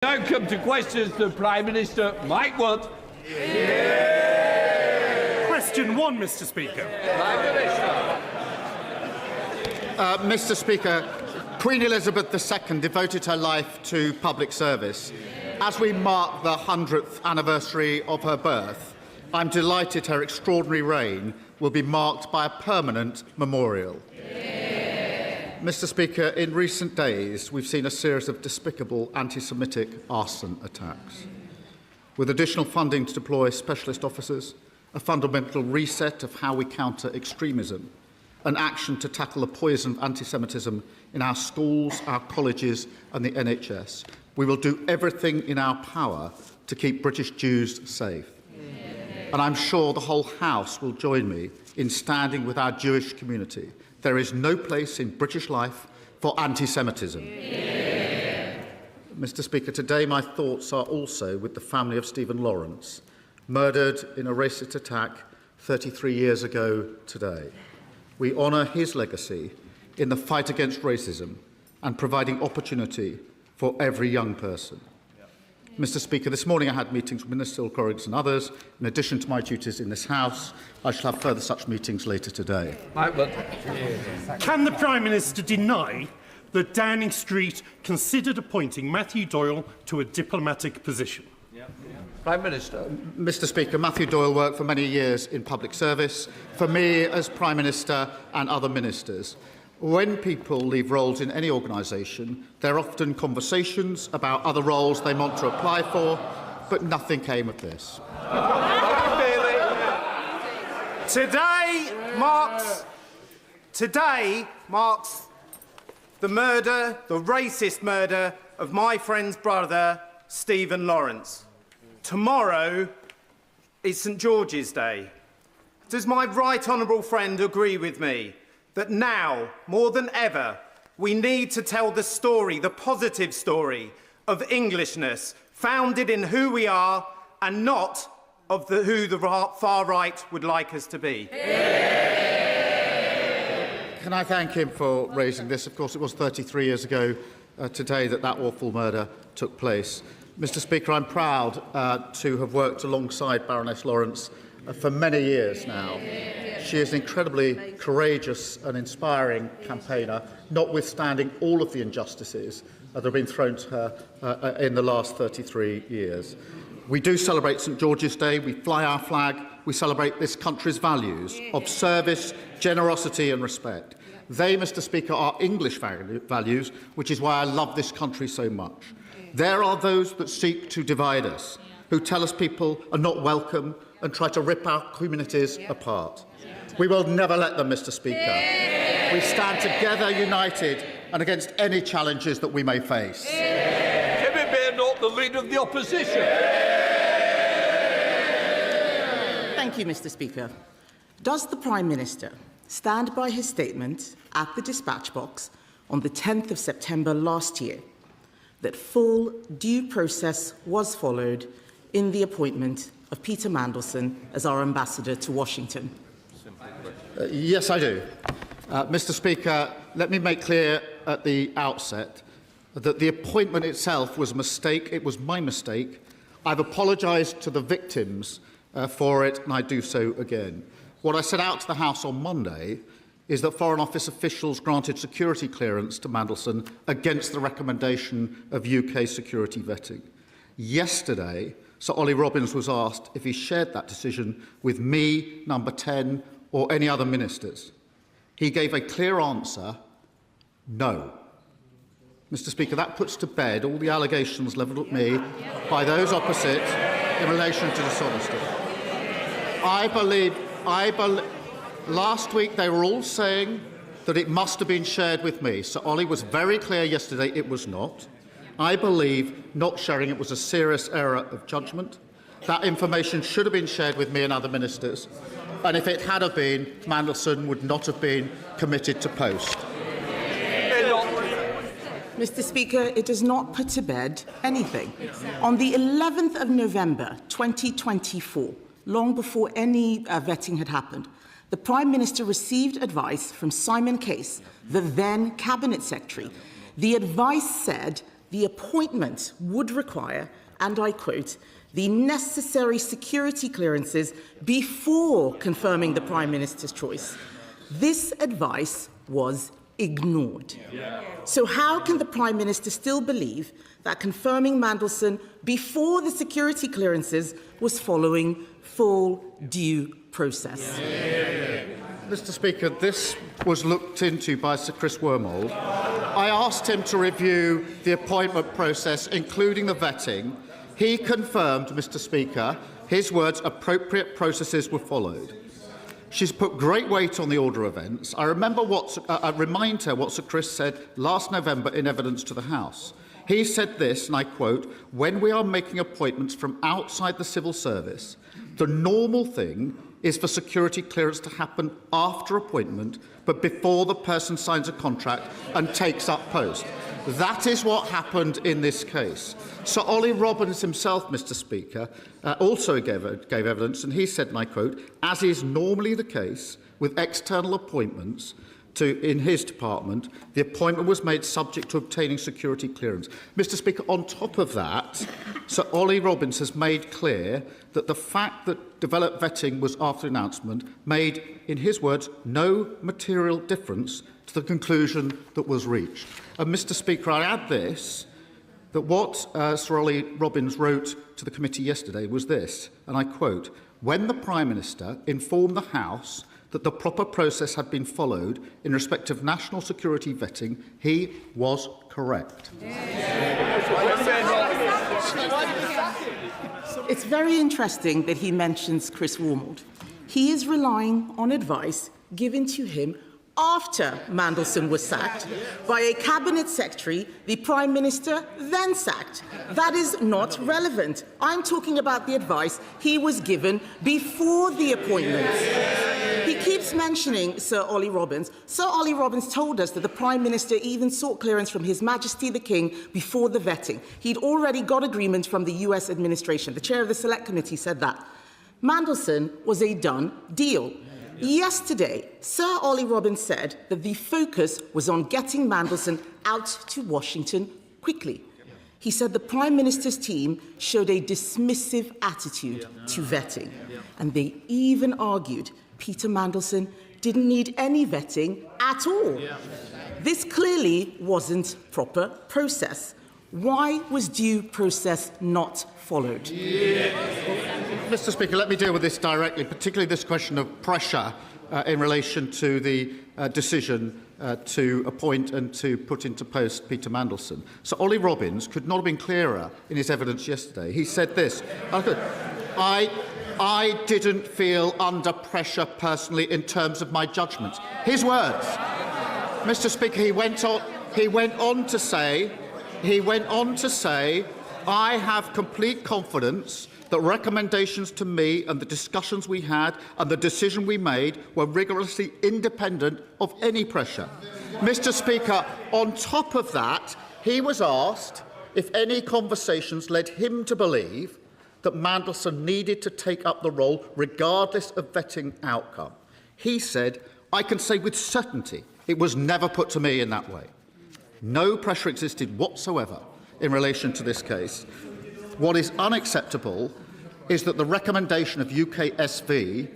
Now come to questions to the Prime Minister. Mike Wood. Question 1, Mr. Speaker. Prime Minister. Mr. Speaker, Queen Elizabeth II devoted her life to public service. As we mark the 100th anniversary of her birth, I'm delighted her extraordinary reign will be marked by a permanent memorial. Mr. Speaker, in recent days, we've seen a series of despicable anti-Semitic arson attacks. With additional funding to deploy specialist officers, a fundamental reset of how we counter extremism, an action to tackle the poison of anti-Semitism in our schools, our colleges and the NHS, we will do everything in our power to keep British Jews safe. And I'm sure the whole House will join me in standing with our Jewish community. There is no place in British life for anti-Semitism. Mr. Speaker, today my thoughts are also with the family of Stephen Lawrence, murdered in a racist attack 33 years ago today. We honour his legacy in the fight against racism and providing opportunity for every young person. Mr. Speaker, this morning I had meetings with Minister Keir and others. In addition to my duties in this House, I shall have further such meetings later today. Can the Prime Minister deny that Downing Street considered appointing Matthew Doyle to a diplomatic position? Prime Minister. Mr. Speaker, Matthew Doyle worked for many years in public service, for me as Prime Minister and other ministers. When people leave roles in any organisation, there are often conversations about other roles they want to apply for, but nothing came of this. Today marks the murder, the racist murder of my friend's brother, Stephen Lawrence. Tomorrow is St George's Day. Does my right honourable friend agree with me that now, more than ever, we need to tell the story, the positive story of Englishness, founded in who we are and not of who the far right would like us to be? Can I thank him for raising this? Of course, it was 33 years ago today that awful murder took place. Mr. Speaker, I'm proud to have worked alongside Baroness Lawrence for many years now. She is an incredibly courageous and inspiring campaigner, notwithstanding all of the injustices that have been thrown to her in the last 33 years. We do celebrate St George's Day, we fly our flag, we celebrate this country's values of service, generosity and respect. They, Mr. Speaker, are English values, which is why I love this country so much. There are those that seek to divide us, who tell us people are not welcome and try to rip our communities apart. We will never let them, Mr. Speaker. We stand together, united, and against any challenges that we may face. Timmy Bearnott, the Leader of the Opposition. Thank you, Mr. Speaker. Does the Prime Minister stand by his statement at the dispatch box on the 10th of September last year that full due process was followed in the appointment of Peter Mandelson as our ambassador to Washington? Yes, I do. Mr. Speaker, let me make clear at the outset that the appointment itself was a mistake. It was my mistake. I've apologised to the victims for it, and I do so again. What I set out to the House on Monday is that Foreign Office officials granted security clearance to Mandelson against the recommendation of UK security vetting. Yesterday, Sir Olly Robbins was asked if he shared that decision with me, Number 10, or any other ministers. He gave a clear answer, no. Mr. Speaker, that puts to bed all the allegations levelled at me by those opposite in relation to dishonesty. Last week they were all saying that it must have been shared with me. Sir Olly was very clear yesterday it was not. I believe not sharing it was a serious error of judgment. That information should have been shared with me and other ministers, and if it had have been, Mandelson would not have been committed to post. Mr. Speaker, it does not put to bed anything. On the 11th of November 2024, long before any vetting had happened, the Prime Minister received advice from Simon Case, the then Cabinet Secretary. The advice said the appointment would require, and I quote, the necessary security clearances before confirming the Prime Minister's choice. This advice was ignored. So how can the Prime Minister still believe that confirming Mandelson before the security clearances was following full due process? Mr. Speaker, this was looked into by Sir Chris Wormold. I asked him to review the appointment process, including the vetting. He confirmed, Mr. Speaker, his words, appropriate processes were followed. She's put great weight on the order of events. I remind her what Sir Chris said last November in evidence to the House. He said this, and I quote, "When we are making appointments from outside the civil service, the normal thing is for security clearance to happen after appointment, but before the person signs a contract and takes up post." That is what happened in this case. Sir Olly Robbins himself, Mr. Speaker, also gave evidence, and he said, and I quote, "As is normally the case with external appointments in his department, the appointment was made subject to obtaining security clearance." Mr. Speaker, on top of that, Sir Olly Robbins has made clear that the fact that developed vetting was after announcement made, in his words, no material difference to the conclusion that was reached. And Mr. Speaker, I add this, that what Sir Olly Robbins wrote to the committee yesterday was this, and I quote, "When the Prime Minister informed the House that the proper process had been followed in respect of national security vetting, he was correct." It's very interesting that he mentions Chris Wormold. He is relying on advice given to him after Mandelson was sacked by a cabinet secretary the Prime Minister then sacked. That is not relevant. I'm talking about the advice he was given before the appointment. He keeps mentioning Sir Olly Robbins. Sir Olly Robbins told us that the Prime Minister even sought clearance from His Majesty the King before the vetting. He'd already got agreement from the US administration. The chair of the Select Committee said that. Mandelson was a done deal. Yesterday, Sir Olly Robbins said that the focus was on getting Mandelson out to Washington quickly. He said the Prime Minister's team showed a dismissive attitude to vetting, and they even argued Peter Mandelson didn't need any vetting at all. This clearly wasn't proper process. Why was due process not followed? Mr. Speaker, let me deal with this directly, particularly this question of pressure in relation to the decision to appoint and to put into post Peter Mandelson. So Olly Robbins could not have been clearer in his evidence yesterday. He said this, I didn't feel under pressure personally in terms of my judgment. His words. Mr. Speaker, he went on to say, I have complete confidence that recommendations to me and the discussions we had and the decision we made were rigorously independent of any pressure. Mr. Speaker, on top of that, he was asked if any conversations led him to believe that Mandelson needed to take up the role regardless of vetting outcome. He said, I can say with certainty it was never put to me in that way. No pressure existed whatsoever in relation to this case. What is unacceptable is that the recommendation of UK SV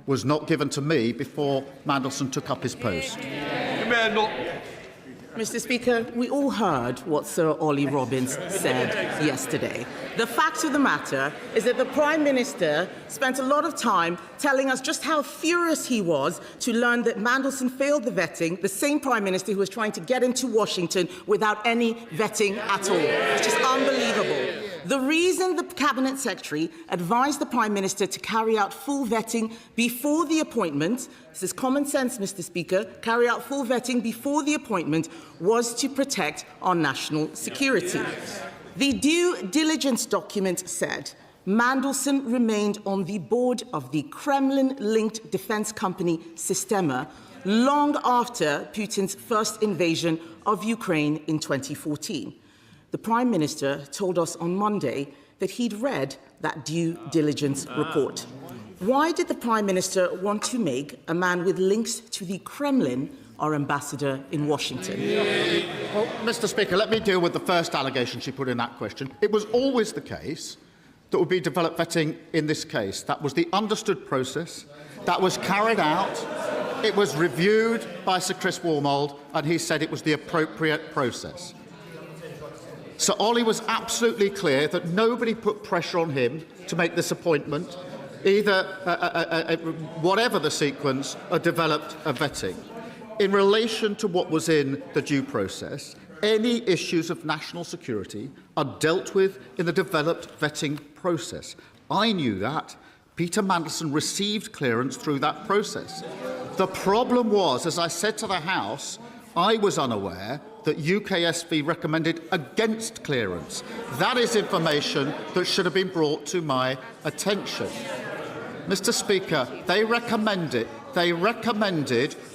was not given to me before Mandelson took up his post. Mr. Speaker, we all heard what Sir Olly Robbins said yesterday. The fact of the matter is that the Prime Minister spent a lot of time telling us just how furious he was to learn that Mandelson failed the vetting, the same Prime Minister who was trying to get into Washington without any vetting at all. It's just unbelievable. The reason the Cabinet Secretary advised the Prime Minister to carry out full vetting before the appointment, this is common sense, Mr. Speaker, carry out full vetting before the appointment, was to protect our national security. The due diligence document said Mandelson remained on the board of the Kremlin-linked defence company Sistema long after Putin's first invasion of Ukraine in 2014. The Prime Minister told us on Monday that he'd read that due diligence report. Why did the Prime Minister want to make a man with links to the Kremlin our ambassador in Washington? Well, Mr. Speaker, let me deal with the first allegation she put in that question. It was always the case that would be developed vetting in this case. That was the understood process. That was carried out. It was reviewed by Sir Chris Warmold, and he said it was the appropriate process. Sir Olly was absolutely clear that nobody put pressure on him to make this appointment, either, whatever the sequence, or developed a vetting. In relation to what was in the due process, any issues of national security are dealt with in the developed vetting process. I knew that. Peter Mandelson received clearance through that process. The problem was, as I said to the House, I was unaware that UKSV recommended against clearance. That is information that should have been brought to my attention. Mr. Speaker, they recommended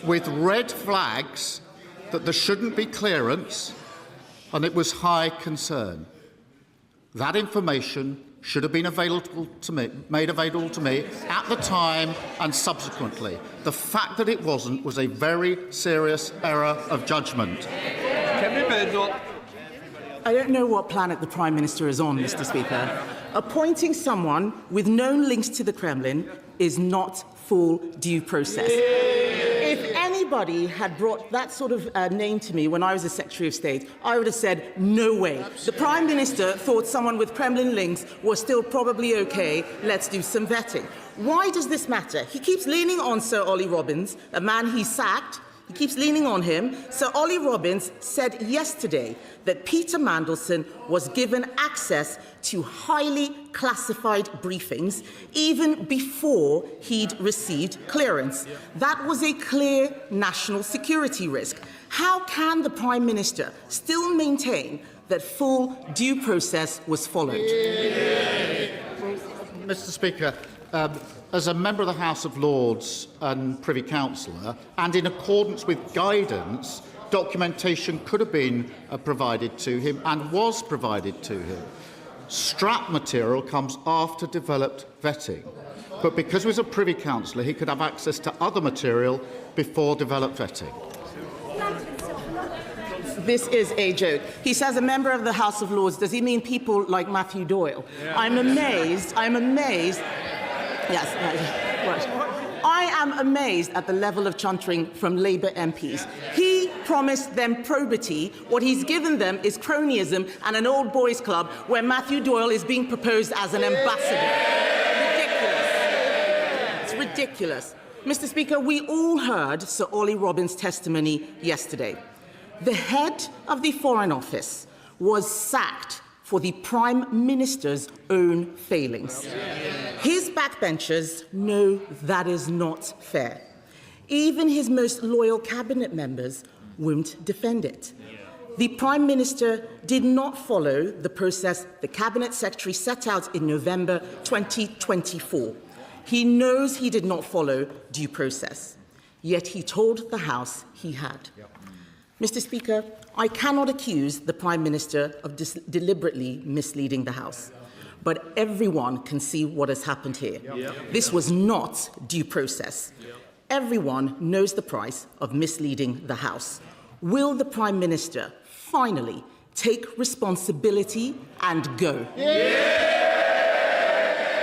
with red flags that there shouldn't be clearance, and it was high concern. That information should have been made available to me at the time and subsequently. The fact that it wasn't was a very serious error of judgment. I don't know what planet the Prime Minister is on, Mr. Speaker. Appointing someone with known links to the Kremlin is not full due process. If anybody had brought that sort of name to me when I was a Secretary of State, I would have said, no way. The Prime Minister thought someone with Kremlin links was still probably OK. Let's do some vetting. Why does this matter? He keeps leaning on Sir Olly Robbins, a man he sacked. He keeps leaning on him. Sir Olly Robbins said yesterday that Peter Mandelson was given access to highly classified briefings even before he'd received clearance. That was a clear national security risk. How can the Prime Minister still maintain that full due process was followed? Mr. Speaker, as a member of the House of Lords and Privy Councillor, and in accordance with guidance, documentation could have been provided to him and was provided to him. Strap material comes after developed vetting, but because he was a Privy Councillor, he could have access to other material before developed vetting. This is a joke. He says a member of the House of Lords. Does he mean people like Matthew Doyle? Yeah. I'm amazed. Yes, right. I am amazed at the level of chuntering from Labour MPs. He promised them probity. What he's given them is cronyism and an old boys' club where Matthew Doyle is being proposed as an ambassador. Ridiculous. It's ridiculous. Mr. Speaker, we all heard Sir Olly Robbins' testimony yesterday. The head of the Foreign Office was sacked for the Prime Minister's own failings. His backbenchers know that is not fair. Even his most loyal cabinet members won't defend it. The Prime Minister did not follow the process the Cabinet Secretary set out in November 2024. He knows he did not follow due process, yet he told the House he had. Mr. Speaker, I cannot accuse the Prime Minister of deliberately misleading the House, but everyone can see what has happened here. This was not due process. Everyone knows the price of misleading the House. Will the Prime Minister finally take responsibility and go?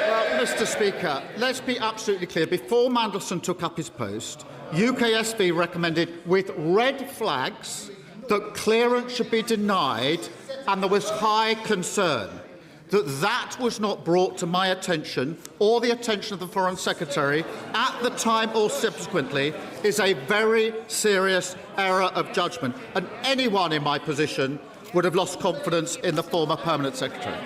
Well, Mr. Speaker, let's be absolutely clear. Before Mandelson took up his post, UKSV recommended with red flags that clearance should be denied, and there was high concern that that was not brought to my attention or the attention of the Foreign Secretary at the time or subsequently is a very serious error of judgment, and anyone in my position would have lost confidence in the former Permanent Secretary.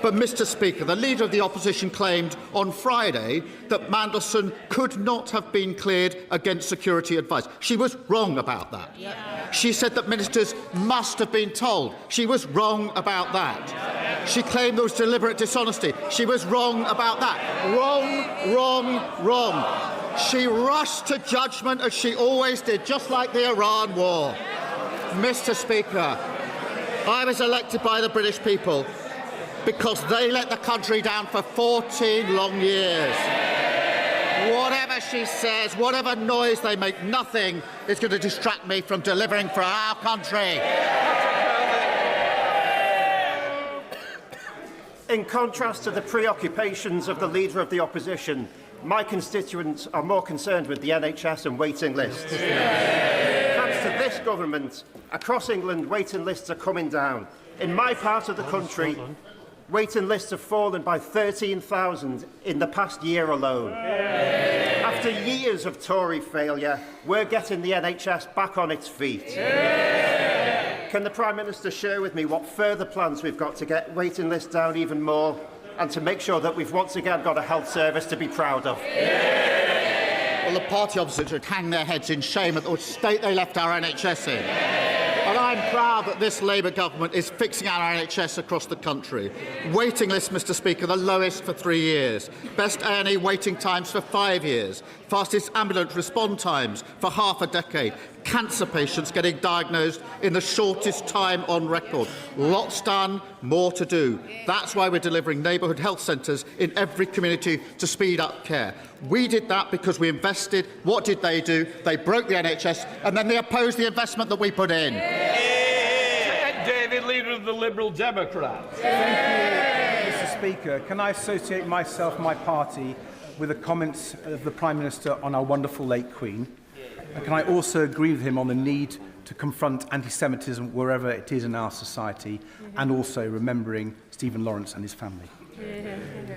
But, Mr. Speaker, the Leader of the Opposition claimed on Friday that Mandelson could not have been cleared against security advice. She was wrong about that. She said that ministers must have been told. She was wrong about that. She claimed there was deliberate dishonesty. She was wrong about that. Wrong. She rushed to judgment as she always did, just like the Iran war. Mr. Speaker, I was elected by the British people because they let the country down for 14 long years. Whatever she says, whatever noise they make, nothing is going to distract me from delivering for our country. In contrast to the preoccupations of the Leader of the Opposition, my constituents are more concerned with the NHS and waiting lists. Thanks to this government, across England, waiting lists are coming down. In my part of the country, waiting lists have fallen by 13,000 in the past year alone. After years of Tory failure, we're getting the NHS back on its feet. Can the Prime Minister share with me what further plans we've got to get waiting lists down even more and to make sure that we've once again got a health service to be proud of? Well, the party opposite should hang their heads in shame at the state they left our NHS in. And I'm proud that this Labour government is fixing our NHS across the country. Waiting lists, Mr Speaker, the lowest for 3 years. Best A&E waiting times for 5 years. Fastest ambulance response times for half a decade. Cancer patients getting diagnosed in the shortest time on record. Lots done, more to do. That's why we're delivering neighbourhood health centres in every community to speed up care. We did that because we invested. What did they do? They broke the NHS and then they opposed the investment that we put in. David, Leader of the Liberal Democrats. Thank you, Mr Speaker. Can I associate myself and my party with the comments of the Prime Minister on our wonderful late Queen? And can I also agree with him on the need to confront anti-Semitism wherever it is in our society, and also remembering Stephen Lawrence and his family?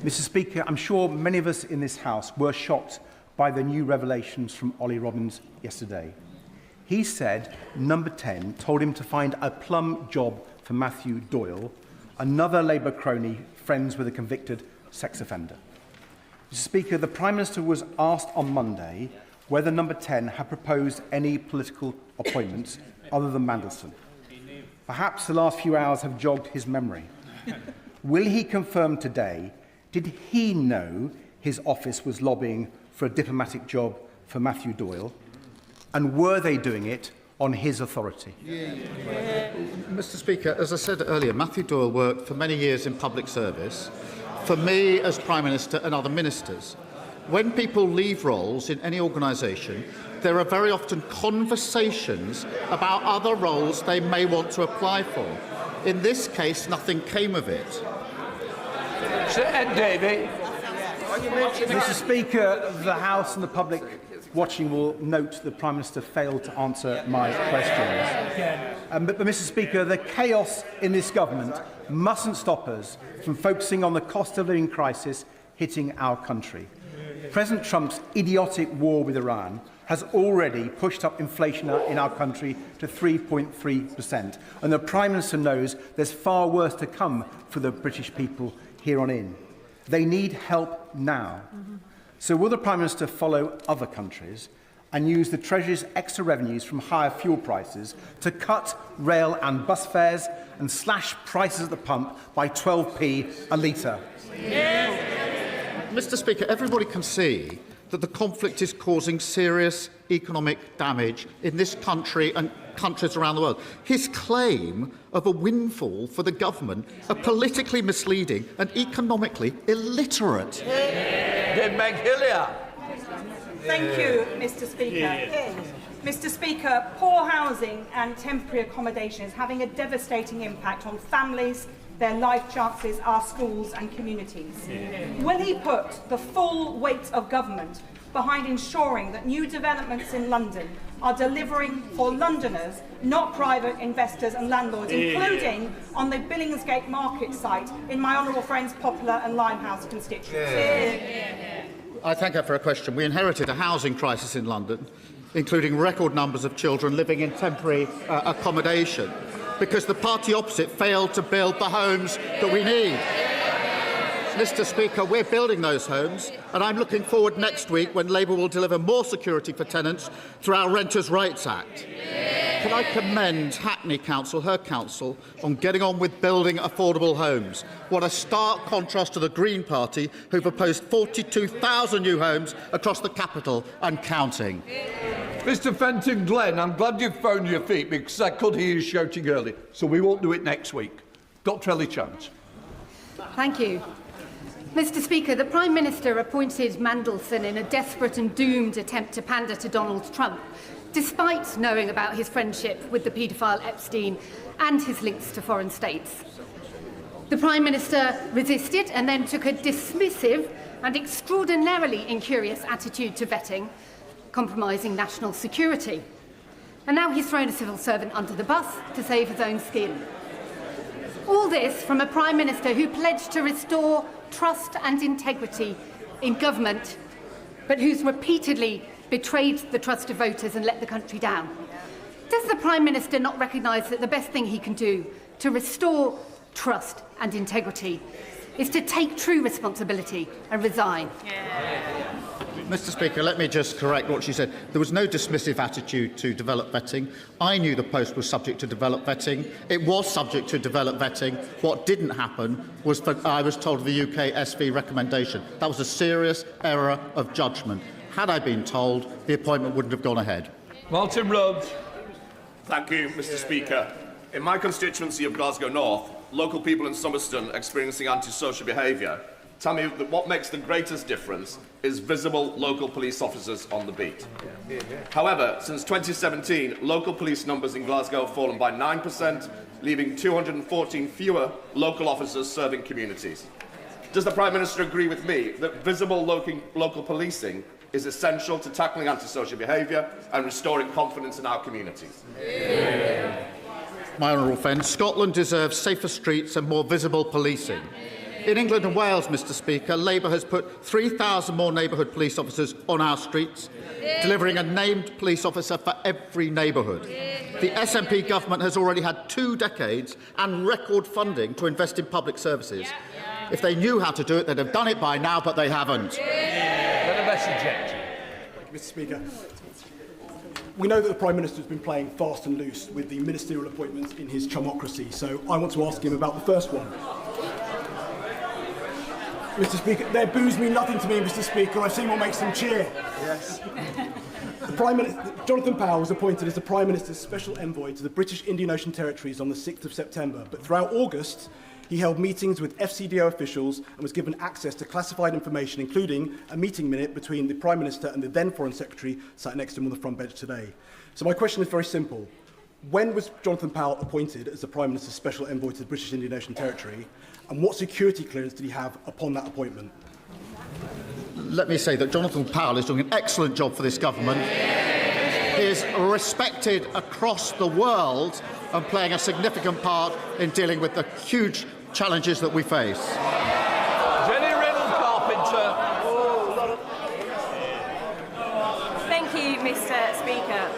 Mr Speaker, I'm sure many of us in this House were shocked by the new revelations from Olly Robbins yesterday. He said Number 10 told him to find a plum job for Matthew Doyle, another Labour crony friends with a convicted sex offender. Mr Speaker, the Prime Minister was asked on Monday whether Number 10 had proposed any political appointments other than Mandelson. Perhaps the last few hours have jogged his memory. Will he confirm today, did he know his office was lobbying for a diplomatic job for Matthew Doyle? And were they doing it on his authority? Mr Speaker, as I said earlier, Matthew Doyle worked for many years in public service, for me as Prime Minister and other ministers. When people leave roles in any organisation, there are very often conversations about other roles they may want to apply for. In this case, nothing came of it. Sir Ed Davey. Mr Speaker, the House and the public watching will note the Prime Minister failed to answer my questions. But Mr Speaker, the chaos in this government mustn't stop us from focusing on the cost of living crisis hitting our country. President Trump's idiotic war with Iran has already pushed up inflation in our country to 3.3%. And the Prime Minister knows there's far worse to come for the British people here on in. They need help now. So will the Prime Minister follow other countries and use the Treasury's extra revenues from higher fuel prices to cut rail and bus fares and slash prices at the pump by 12p a litre? Mr Speaker, everybody can see that the conflict is causing serious economic damage in this country and countries around the world. His claim of a windfall for the government are politically misleading and economically illiterate. Meg Hillier. Thank you, Mr Speaker. Mr Speaker, poor housing and temporary accommodation is having a devastating impact on families, their life chances, our schools and communities. Will he put the full weight of government behind ensuring that new developments in London are delivering for Londoners, not private investors and landlords, including on the Billingsgate Market site in my honourable friends Poplar and Limehouse constituencies? I thank her for a question. We inherited a housing crisis in London, including record numbers of children living in temporary accommodation, because the party opposite failed to build the homes that we need. Mr Speaker, we're building those homes, and I'm looking forward next week when Labour will deliver more security for tenants through our Renters' Rights Act. Can I commend Hackney Council, her council, on getting on with building affordable homes? What a stark contrast to the Green Party, who've proposed 42,000 new homes across the capital and counting. Mr Fenton Glenn, I'm glad you've found your feet because I could hear you shouting early, so we won't do it next week. Dr Ellie Chance. Thank you. Mr. Speaker, the Prime Minister appointed Mandelson in a desperate and doomed attempt to pander to Donald Trump, despite knowing about his friendship with the paedophile Epstein and his links to foreign states. The Prime Minister resisted and then took a dismissive and extraordinarily incurious attitude to vetting, compromising national security. And now he's thrown a civil servant under the bus to save his own skin. All this from a Prime Minister who pledged to restore trust and integrity in government, but who's repeatedly betrayed the trust of voters and let the country down. Does the Prime Minister not recognise that the best thing he can do to restore trust and integrity is to take true responsibility and resign? Mr. Speaker, let me just correct what she said. There was no dismissive attitude to develop vetting. I knew the post was subject to develop vetting. It was subject to develop vetting. What didn't happen was I was told of the UK SV recommendation. That was a serious error of judgment. Had I been told, the appointment wouldn't have gone ahead. Martin Rhodes. Thank you, Mr. Speaker. In my constituency of Glasgow North, local people in Somerston experiencing antisocial behaviour tell me that what makes the greatest difference is visible local police officers on the beat. However, since 2017, local police numbers in Glasgow have fallen by 9%, leaving 214 fewer local officers serving communities. Does the Prime Minister agree with me that visible local policing is essential to tackling antisocial behaviour and restoring confidence in our communities? My honourable friend, Scotland deserves safer streets and more visible policing. In England and Wales, Mr. Speaker, Labour has put 3,000 more neighbourhood police officers on our streets, delivering a named police officer for every neighbourhood. The SNP government has already had 2 decades and record funding to invest in public services. If they knew how to do it, they'd have done it by now, but they haven't. Mr. Speaker, we know that the Prime Minister has been playing fast and loose with the ministerial appointments in his chumocracy, so I want to ask him about the first one. Mr. Speaker, their boos mean nothing to me, Mr. Speaker. I've seen what makes them cheer. Yes. Jonathan Powell was appointed as the Prime Minister's Special Envoy to the British Indian Ocean Territories on the 6th of September, but throughout August, he held meetings with FCDO officials and was given access to classified information, including a meeting minute between the Prime Minister and the then Foreign Secretary sat next to him on the front bench today. So my question is very simple. When was Jonathan Powell appointed as the Prime Minister's Special Envoy to the British Indian Ocean Territory, and what security clearance did he have upon that appointment? Let me say that Jonathan Powell is doing an excellent job for this government. He is respected across the world and playing a significant part in dealing with the huge challenges that we face. Jenny Riddle-Carpenter. Thank you, Mr. Speaker.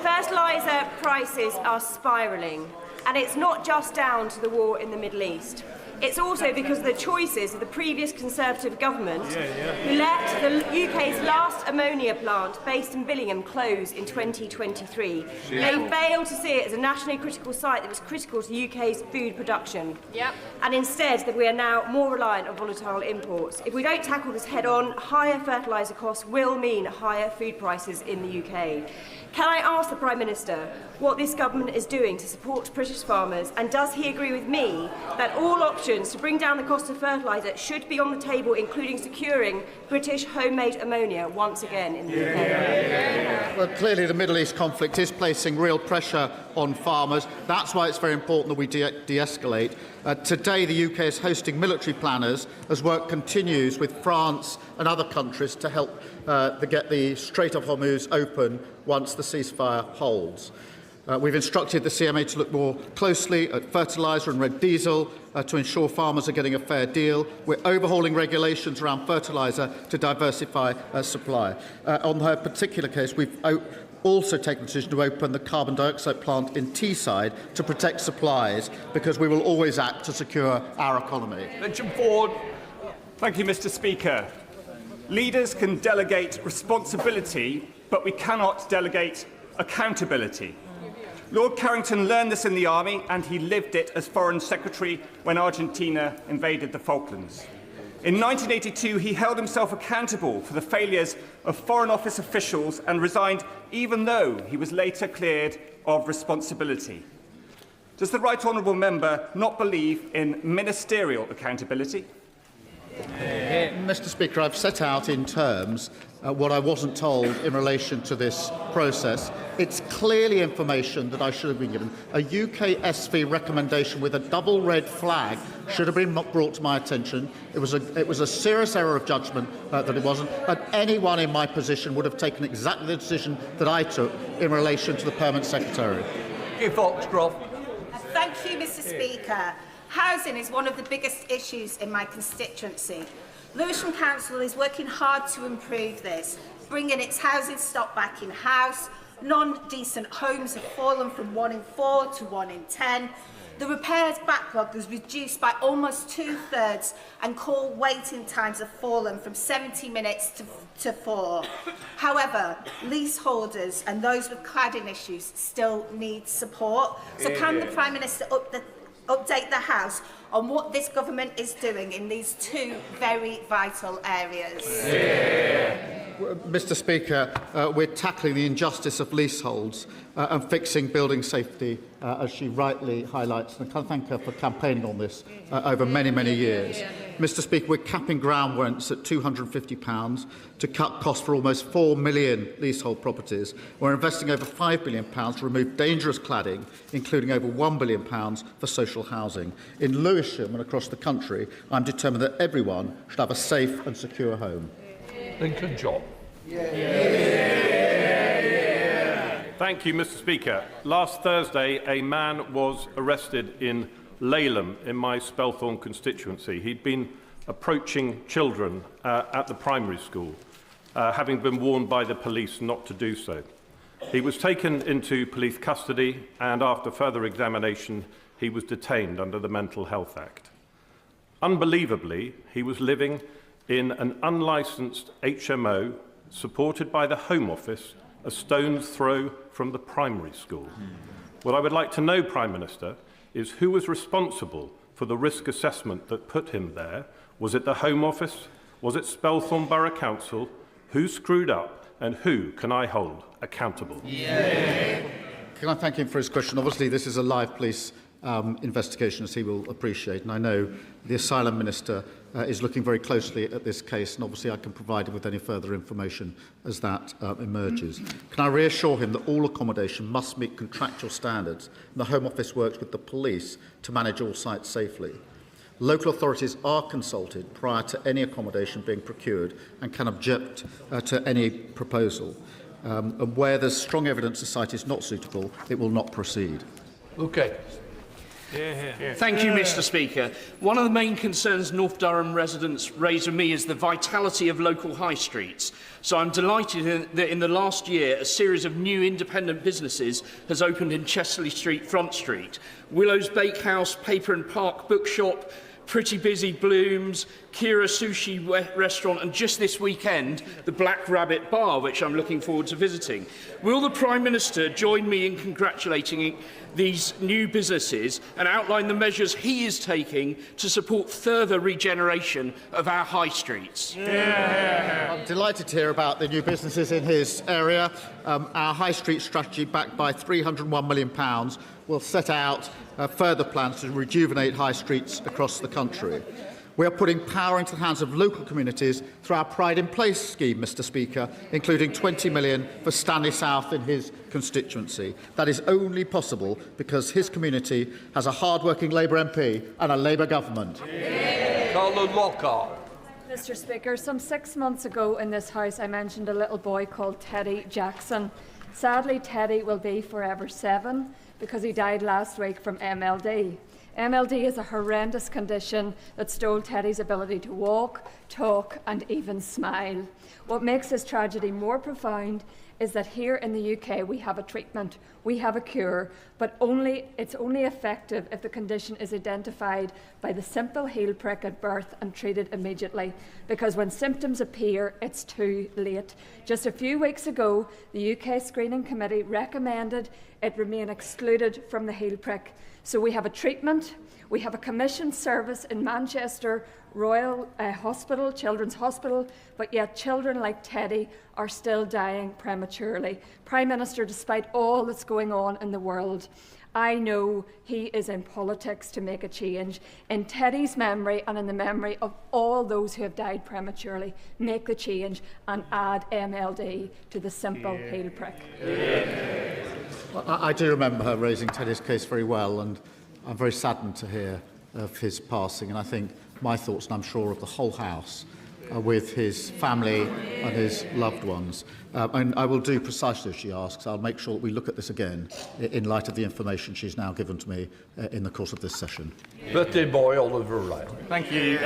Fertiliser prices are spiralling, and it's not just down to the war in the Middle East. It's also because of the choices of the previous Conservative government who let the UK's last ammonia plant based in Billingham close in 2023. They failed to see it as a nationally critical site that was critical to the UK's food production. And instead that we are now more reliant on volatile imports. If we don't tackle this head on, higher fertiliser costs will mean higher food prices in the UK. Can I ask the Prime Minister what this government is doing to support British farmers, and does he agree with me that all options to bring down the cost of fertiliser should be on the table, including securing British homemade ammonia once again in the UK? Well, clearly the Middle East conflict is placing real pressure on farmers. That's why it's very important that we de-escalate. Today the UK is hosting military planners as work continues with France and other countries to help get the Strait of Hormuz open once the ceasefire holds. We've instructed the CMA to look more closely at fertiliser and red diesel to ensure farmers are getting a fair deal. We're overhauling regulations around fertiliser to diversify supply. On her particular case, we've also taken the decision to open the carbon dioxide plant in Teesside to protect supplies, because we will always act to secure our economy. Richard Ford. Thank you, Mr. Speaker. Leaders can delegate responsibility, but we cannot delegate accountability. Lord Carrington learned this in the army, and he lived it as Foreign Secretary when Argentina invaded the Falklands. In 1982, he held himself accountable for the failures of Foreign Office officials and resigned even though he was later cleared of responsibility. Does the Right Honourable Member not believe in ministerial accountability? Mr. Speaker, I've set out in terms what I wasn't told in relation to this process. It's clearly information that I should have been given. A UK SV recommendation with a double red flag should have been brought to my attention. It was a serious error of judgment that it wasn't. And anyone in my position would have taken exactly the decision that I took in relation to the Permanent Secretary. Foxcroft. Thank you, Mr. Speaker. Housing is one of the biggest issues in my constituency. Lewisham Council is working hard to improve this, bringing its housing stock back in-house. Non-decent homes have fallen from 1 in 4 to 1 in 10. The repairs backlog was reduced by almost 2/3 and call waiting times have fallen from 70 minutes to 4. However, leaseholders and those with cladding issues still need support. So can the Prime Minister update the House on what this government is doing in these two very vital areas? Mr. Speaker, we're tackling the injustice of leaseholds and fixing building safety, as she rightly highlights. And I can thank her for campaigning on this over many, many years. Mr. Speaker, we're capping ground rents at £250 to cut costs for almost 4 million leasehold properties. We're investing over £5 billion to remove dangerous cladding, including over £1 billion for social housing. In Lewisham and across the country, I'm determined that everyone should have a safe and secure home. Lincoln John. Thank you, Mr. Speaker. Last Thursday, a man was arrested in Laleham in my Spelthorne constituency. He'd been approaching children at the primary school, having been warned by the police not to do so. He was taken into police custody and after further examination, he was detained under the Mental Health Act. Unbelievably, he was living in an unlicensed HMO supported by the Home Office, a stone's throw from the primary school. What I would like to know, Prime Minister, is who was responsible for the risk assessment that put him there? Was it the Home Office? Was it Spelthorne Borough Council? Who screwed up and who can I hold accountable? Can I thank him for his question? Obviously, this is a live police investigation, as he will appreciate, and I know the Asylum Minister is looking very closely at this case, and obviously I can provide him with any further information as that emerges. Can I reassure him that all accommodation must meet contractual standards, and the Home Office works with the police to manage all sites safely? Local authorities are consulted prior to any accommodation being procured and can object to any proposal. And where there's strong evidence the site is not suitable, it will not proceed. Okay. Thank you, Mr. Speaker. One of the main concerns North Durham residents raise with me is the vitality of local high streets. So I'm delighted that in the last year, a series of new independent businesses has opened in Chesterley Street, Front Street. Willow's Bakehouse, Paper and Park Bookshop, Pretty Busy Blooms, Kira Sushi Restaurant, and just this weekend, the Black Rabbit Bar, which I'm looking forward to visiting. Will the Prime Minister join me in congratulating these new businesses and outline the measures he is taking to support further regeneration of our high streets? I'm delighted to hear about the new businesses in his area. Our high street strategy, backed by £301 million, will set out further plans to rejuvenate high streets across the country. We are putting power into the hands of local communities through our Pride in Place scheme, Mr. Speaker, including £20 million for Stanley South in his constituency. That is only possible because his community has a hard-working Labour MP and a Labour government. Carlo Lockhart. Mr. Speaker, some 6 months ago in this House I mentioned a little boy called Teddy Jackson. Sadly, Teddy will be forever 7 because he died last week from MLD. MLD is a horrendous condition that stole Teddy's ability to walk, talk and even smile. What makes this tragedy more profound is that here in the UK we have a treatment, we have a cure, but it's only effective if the condition is identified by the simple heel prick at birth and treated immediately, because when symptoms appear, it's too late. Just a few weeks ago, the UK Screening Committee recommended it remain excluded from the heel prick. So we have a treatment, we have a commissioned service in Manchester Royal Hospital, Children's Hospital, but yet children like Teddy are still dying prematurely. Prime Minister, despite all that's going on in the world, I know he is in politics to make a change. In Teddy's memory and in the memory of all those who have died prematurely, make the change and add MLD to the simple heel prick. I do remember her raising Teddy's case very well, and I'm very saddened to hear of his passing. And I think my thoughts, and I'm sure of the whole House, are with his family and his loved ones. And I will do precisely as she asks. I'll make sure that we look at this again in light of the information she's now given to me in the course of this session. Birthday boy Oliver Wright. Thank you.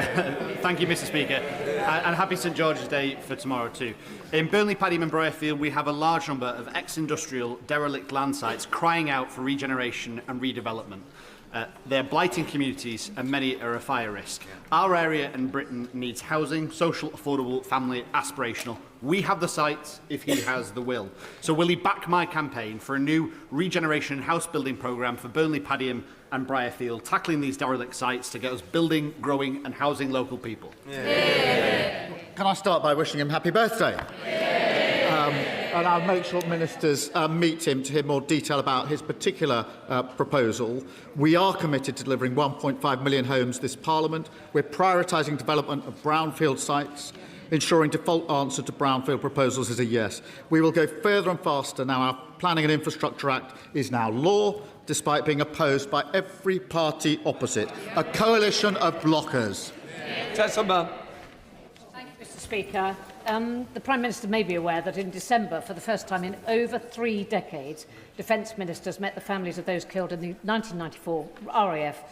Thank you, Mr. Speaker. And happy St George's Day for tomorrow too. In Burnley, Padiham and Briarfield, we have a large number of ex-industrial derelict land sites crying out for regeneration and redevelopment. They're blighting communities and many are a fire risk. Our area in Britain needs housing, social, affordable, family, aspirational. We have the sites if he has the will. So will he back my campaign for a new regeneration and house building programme for Burnley, Padiham and Briarfield, tackling these derelict sites to get us building, growing and housing local people? Yeah. Can I start by wishing him happy birthday? And I'll make sure ministers meet him to hear more detail about his particular proposal. We are committed to delivering 1.5 million homes this Parliament. We're prioritising development of brownfield sites. Ensuring default answer to brownfield proposals is a yes. We will go further and faster now. Our Planning and Infrastructure Act is now law, despite being opposed by every party opposite. A coalition of blockers. Tessama. Thank you, Mr. Speaker. The Prime Minister may be aware that in December, for the first time in over 3 decades, Defence Ministers met the families of those killed in the 1994 RAF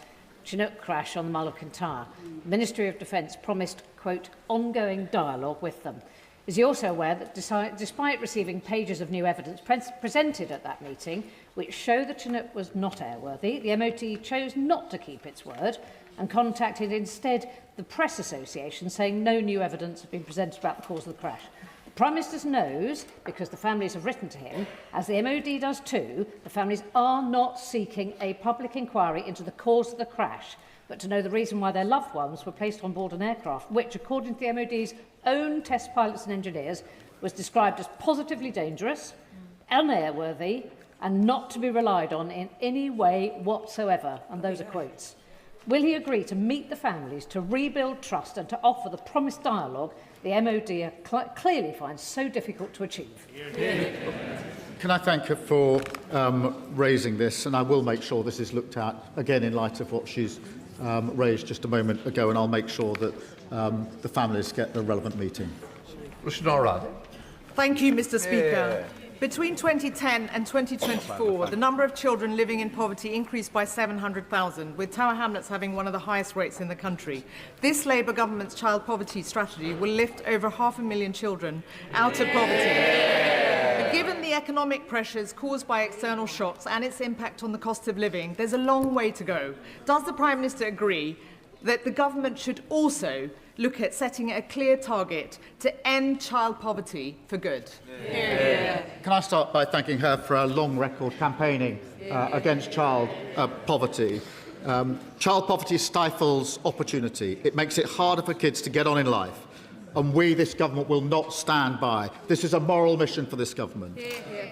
Chinook crash on the Mull of Kintyre. The Ministry of Defence promised, quote, ongoing dialogue with them. Is he also aware that despite receiving pages of new evidence presented at that meeting, which show that Chinook was not airworthy, the MOD chose not to keep its word and contacted instead the Press Association, saying no new evidence had been presented about the cause of the crash. The Prime Minister knows, because the families have written to him, as the MOD does too, the families are not seeking a public inquiry into the cause of the crash, but to know the reason why their loved ones were placed on board an aircraft, which, according to the MOD's own test pilots and engineers, was described as positively dangerous, unairworthy, and not to be relied on in any way whatsoever. And those are quotes. Will he agree to meet the families, to rebuild trust and to offer the promised dialogue the MOD clearly finds so difficult to achieve? Can I thank her for raising this, and I will make sure this is looked at again in light of what she's raised just a moment ago, and I'll make sure that the families get the relevant meeting. Thank you, Mr. Speaker. Between 2010 and 2024, the number of children living in poverty increased by 700,000, with Tower Hamlets having one of the highest rates in the country. This Labour government's child poverty strategy will lift over 500,000 children out of poverty. But given the economic pressures caused by external shocks and its impact on the cost of living, there's a long way to go. Does the Prime Minister agree that the government should also look at setting a clear target to end child poverty for good? Can I start by thanking her for a long record campaigning against child poverty? Child poverty stifles opportunity. It makes it harder for kids to get on in life. And we, this government, will not stand by. This is a moral mission for this government.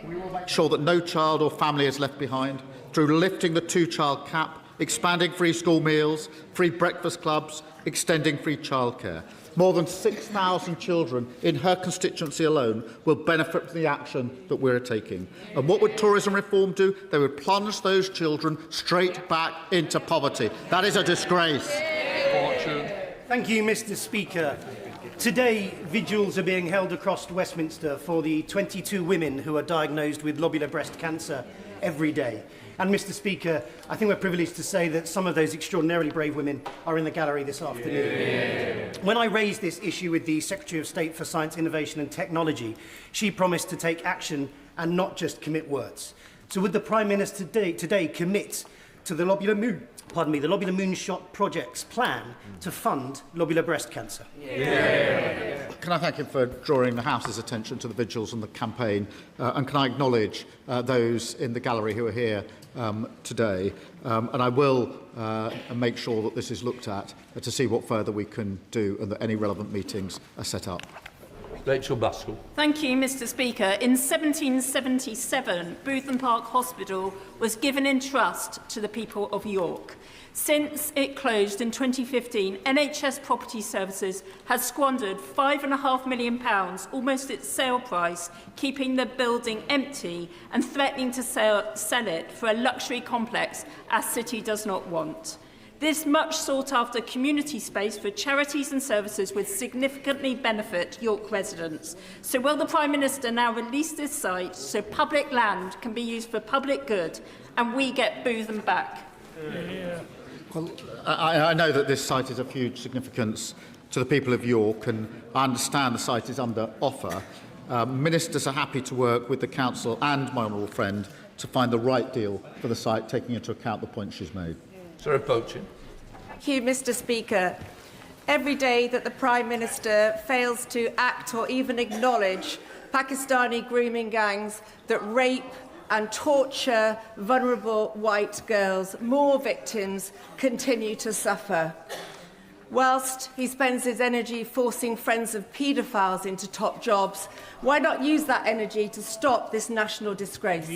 We will make sure that no child or family is left behind through lifting the 2-child cap, expanding free school meals, free breakfast clubs, extending free childcare. More than 6,000 children in her constituency alone will benefit from the action that we're taking. And what would tourism reform do? They would plunge those children straight back into poverty. That is a disgrace. Thank you, Mr. Speaker. Today, vigils are being held across Westminster for the 22 women who are diagnosed with lobular breast cancer every day. And, Mr. Speaker, I think we're privileged to say that some of those extraordinarily brave women are in the gallery this afternoon. When I raised this issue with the Secretary of State for Science, Innovation and Technology, she promised to take action and not just commit words. So would the Prime Minister today commit to the Lobular Moonshot Project's plan to fund lobular breast cancer? Can I thank him for drawing the House's attention to the vigils and the campaign, and can I acknowledge those in the gallery who are here today, and I will make sure that this is looked at to see what further we can do and that any relevant meetings are set up. Rachel Baskell. Thank you, Mr. Speaker. In 1777, Bootham Park Hospital was given in trust to the people of York. Since it closed in 2015, NHS Property Services has squandered £5.5 million, almost its sale price, keeping the building empty and threatening to sell it for a luxury complex our city does not want. This much sought-after community space for charities and services would significantly benefit York residents. So will the Prime Minister now release this site so public land can be used for public good and we get Bootham back? Well, I know that this site is of huge significance to the people of York, and I understand the site is under offer. Ministers are happy to work with the Council and my honourable friend to find the right deal for the site, taking into account the points she's made. Sarah Poachin. Thank you, Mr. Speaker. Every day that the Prime Minister fails to act or even acknowledge Pakistani grooming gangs that rape and torture vulnerable white girls, more victims continue to suffer. Whilst he spends his energy forcing friends of paedophiles into top jobs, why not use that energy to stop this national disgrace?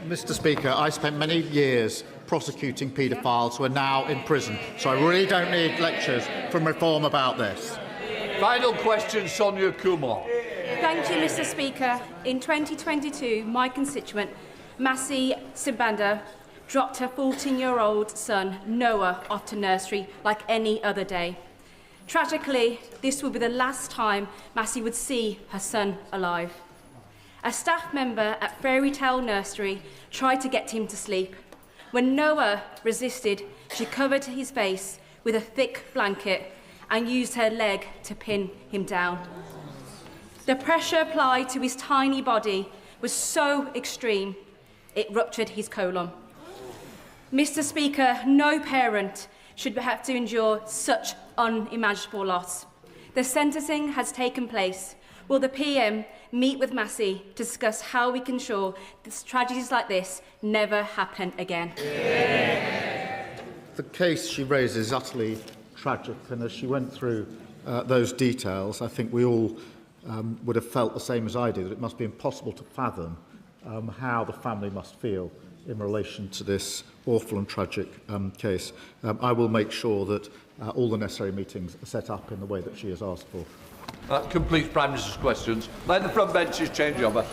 Mr. Speaker, I spent many years prosecuting paedophiles who are now in prison, so I really don't need lectures from Reform about this. Final question, Sonia Kumar. Thank you, Mr. Speaker. In 2022, my constituent, Masi Sibanda, dropped her 14-year-old son, Noah, off to nursery like any other day. Tragically, this will be the last time Masi would see her son alive. A staff member at Fairy Tale Nursery tried to get him to sleep. When Noah resisted, she covered his face with a thick blanket and used her leg to pin him down. The pressure applied to his tiny body was so extreme, it ruptured his colon. Mr. Speaker, no parent should have to endure such unimaginable loss. The sentencing has taken place. Will the PM meet with Masi to discuss how we can ensure that tragedies like this never happen again? The case she raises is utterly tragic, and as she went through those details, I think we all would have felt the same as I do, that it must be impossible to fathom how the family must feel in relation to this awful and tragic case. I will make sure that all the necessary meetings are set up in the way that she has asked for. That completes Prime Minister's questions. Let the front benches change over.